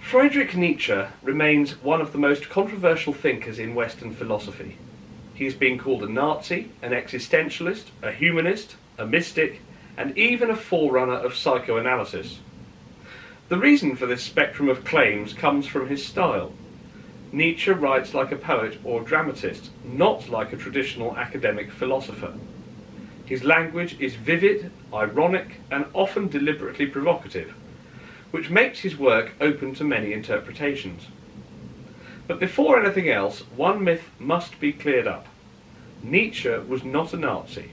Friedrich Nietzsche remains one of the most controversial thinkers in Western philosophy. He has been called a Nazi, an existentialist, a humanist, a mystic, and even a forerunner of psychoanalysis. The reason for this spectrum of claims comes from his style. Nietzsche writes like a poet or dramatist, not like a traditional academic philosopher. His language is vivid, ironic, and often deliberately provocative, which makes his work open to many interpretations. But before anything else, one myth must be cleared up. Nietzsche was not a Nazi.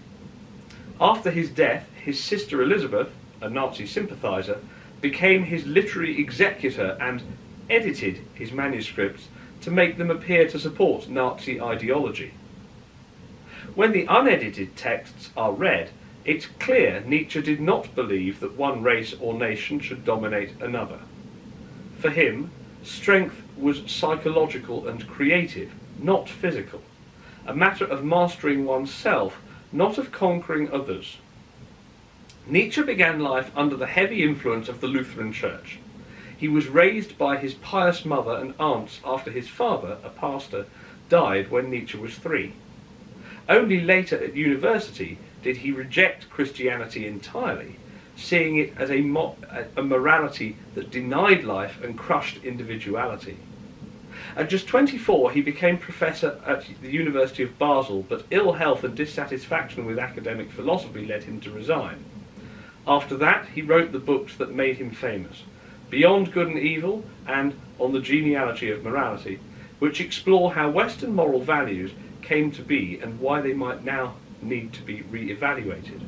After his death, his sister Elizabeth, a Nazi sympathiser, became his literary executor and edited his manuscripts to make them appear to support Nazi ideology. When the unedited texts are read, it's clear Nietzsche did not believe that one race or nation should dominate another. For him, strength was psychological and creative, not physical, a matter of mastering oneself, not of conquering others. Nietzsche began life under the heavy influence of the Lutheran Church. He was raised by his pious mother and aunts after his father, a pastor, died when Nietzsche was 3. Only later at university did he reject Christianity entirely, seeing it as a morality that denied life and crushed individuality. At just 24, he became professor at the University of Basel, but ill health and dissatisfaction with academic philosophy led him to resign. After that, he wrote the books that made him famous, Beyond Good and Evil and On the Genealogy of Morality, which explore how Western moral values came to be and why they might now need to be re-evaluated.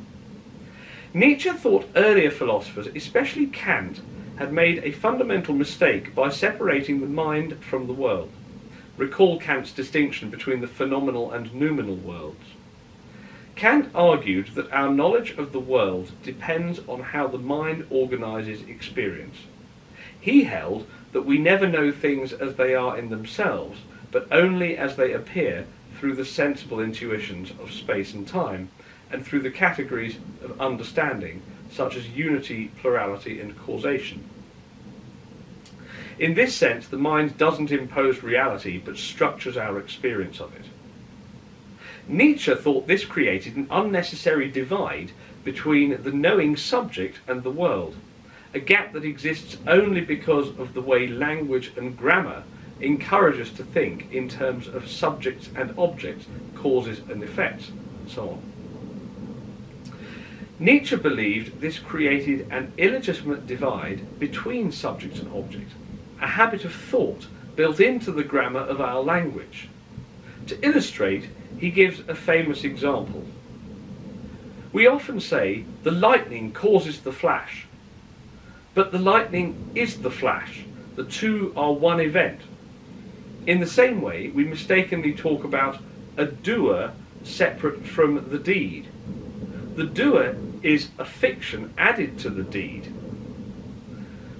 Nietzsche thought earlier philosophers, especially Kant, had made a fundamental mistake by separating the mind from the world. Recall Kant's distinction between the phenomenal and noumenal worlds. Kant argued that our knowledge of the world depends on how the mind organises experience. He held that we never know things as they are in themselves, but only as they appear through the sensible intuitions of space and time, and through the categories of understanding, such as unity, plurality, and causation. In this sense, the mind doesn't impose reality, but structures our experience of it. Nietzsche thought this created an unnecessary divide between the knowing subject and the world, a gap that exists only because of the way language and grammar encourage us to think in terms of subjects and objects, causes and effects, and so on. Nietzsche believed this created an illegitimate divide between subject and object, a habit of thought built into the grammar of our language. To illustrate, he gives a famous example. We often say, the lightning causes the flash, but the lightning is the flash. The two are one event. In the same way, we mistakenly talk about a doer separate from the deed. The doer is a fiction added to the deed.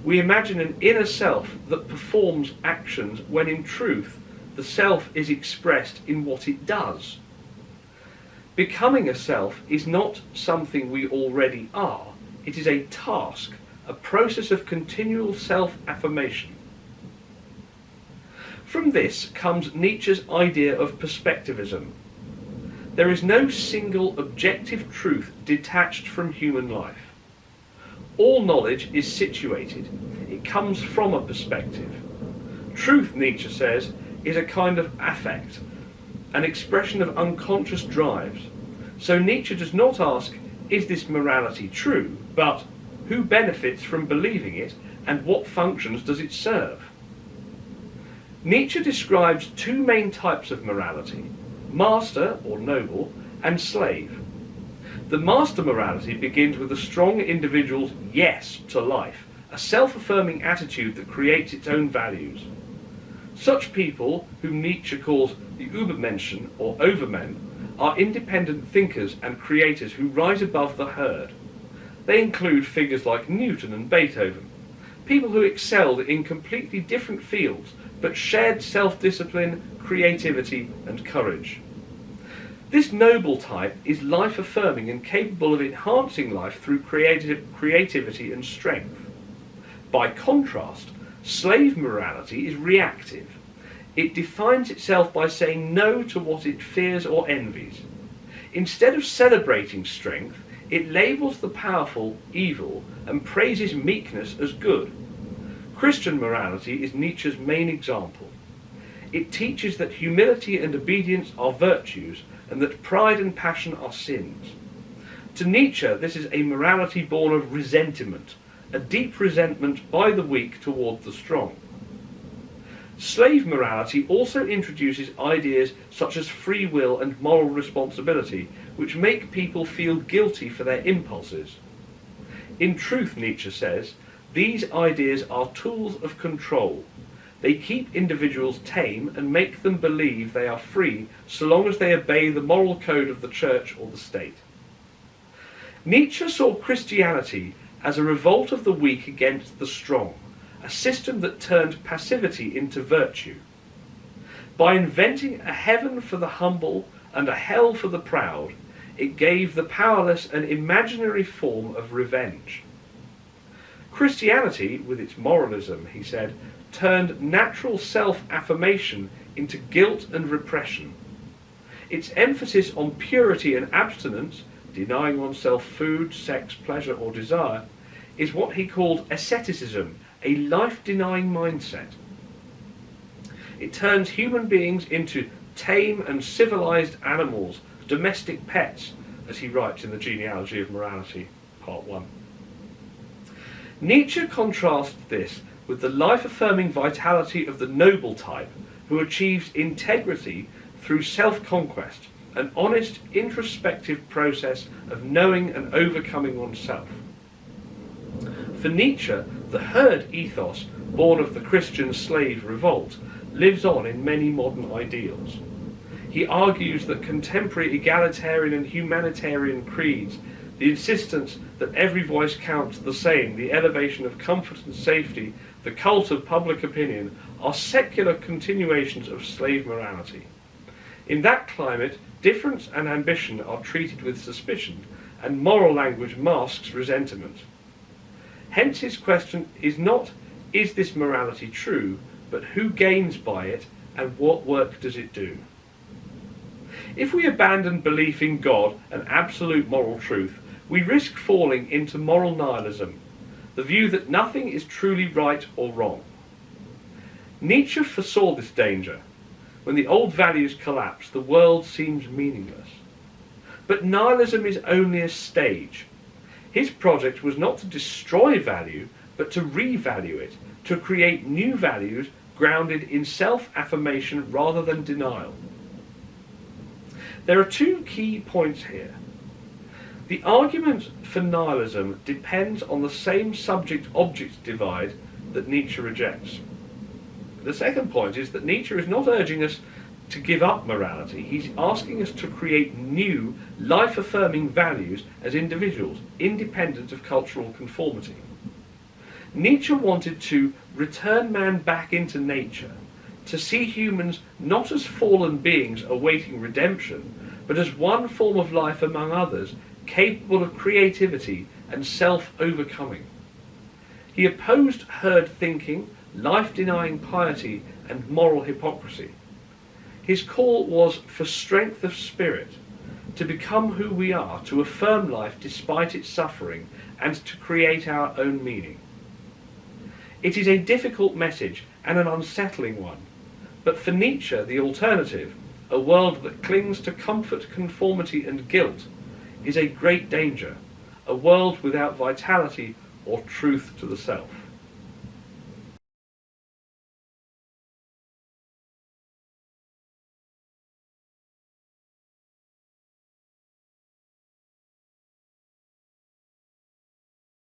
We imagine an inner self that performs actions when in truth the self is expressed in what it does. Becoming a self is not something we already are. It is a task, a process of continual self-affirmation. From this comes Nietzsche's idea of perspectivism. There is no single objective truth detached from human life. All knowledge is situated. It comes from a perspective. Truth, Nietzsche says, is a kind of affect, an expression of unconscious drives. So Nietzsche does not ask, is this morality true, but who benefits from believing it and what functions does it serve? Nietzsche describes two main types of morality, master or noble and slave. The master morality begins with a strong individual's yes to life, a self-affirming attitude that creates its own values. Such people, whom Nietzsche calls the Übermenschen or overmen, are independent thinkers and creators who rise above the herd. They include figures like Newton and Beethoven, people who excelled in completely different fields but shared self-discipline, creativity and courage. This noble type is life-affirming and capable of enhancing life through creativity and strength. By contrast, Slave morality is reactive. It defines itself by saying no to what it fears or envies. Instead of celebrating strength, it labels the powerful evil and praises meekness as good. Christian morality is Nietzsche's main example. It teaches that humility and obedience are virtues and that pride and passion are sins. To Nietzsche, this is a morality born of resentment, a deep resentment by the weak toward the strong. Slave morality also introduces ideas such as free will and moral responsibility, which make people feel guilty for their impulses. In truth, Nietzsche says, these ideas are tools of control. They keep individuals tame and make them believe they are free so long as they obey the moral code of the church or the state. Nietzsche saw Christianity as a revolt of the weak against the strong, a system that turned passivity into virtue. By inventing a heaven for the humble and a hell for the proud, it gave the powerless an imaginary form of revenge. Christianity, with its moralism, he said, turned natural self-affirmation into guilt and repression. Its emphasis on purity and abstinence, denying oneself food, sex, pleasure or desire, is what he called asceticism, a life-denying mindset. It turns human beings into tame and civilized animals, domestic pets, as he writes in the Genealogy of Morality, Part 1. Nietzsche contrasts this with the life-affirming vitality of the noble type, who achieves integrity through self-conquest, an honest, introspective process of knowing and overcoming oneself. For Nietzsche, the herd ethos, born of the Christian slave revolt, lives on in many modern ideals. He argues that contemporary egalitarian and humanitarian creeds, the insistence that every voice counts the same, the elevation of comfort and safety, the cult of public opinion, are secular continuations of slave morality. In that climate, difference and ambition are treated with suspicion, and moral language masks resentment. Hence his question is not, is this morality true, but who gains by it and what work does it do? If we abandon belief in God and absolute moral truth, we risk falling into moral nihilism, the view that nothing is truly right or wrong. Nietzsche foresaw this danger. When the old values collapse, the world seems meaningless. But nihilism is only a stage. His project was not to destroy value, but to revalue it, to create new values grounded in self-affirmation rather than denial. There are two key points here. The argument for nihilism depends on the same subject-object divide that Nietzsche rejects. The second point is that Nietzsche is not urging us to give up morality. He's asking us to create new, life-affirming values as individuals, independent of cultural conformity. Nietzsche wanted to return man back into nature, to see humans not as fallen beings awaiting redemption, but as one form of life among others, capable of creativity and self-overcoming. He opposed herd thinking, life-denying piety, and moral hypocrisy. His call was for strength of spirit, to become who we are, to affirm life despite its suffering, and to create our own meaning. It is a difficult message and an unsettling one, but for Nietzsche the alternative, a world that clings to comfort, conformity and guilt, is a great danger, a world without vitality or truth to the self.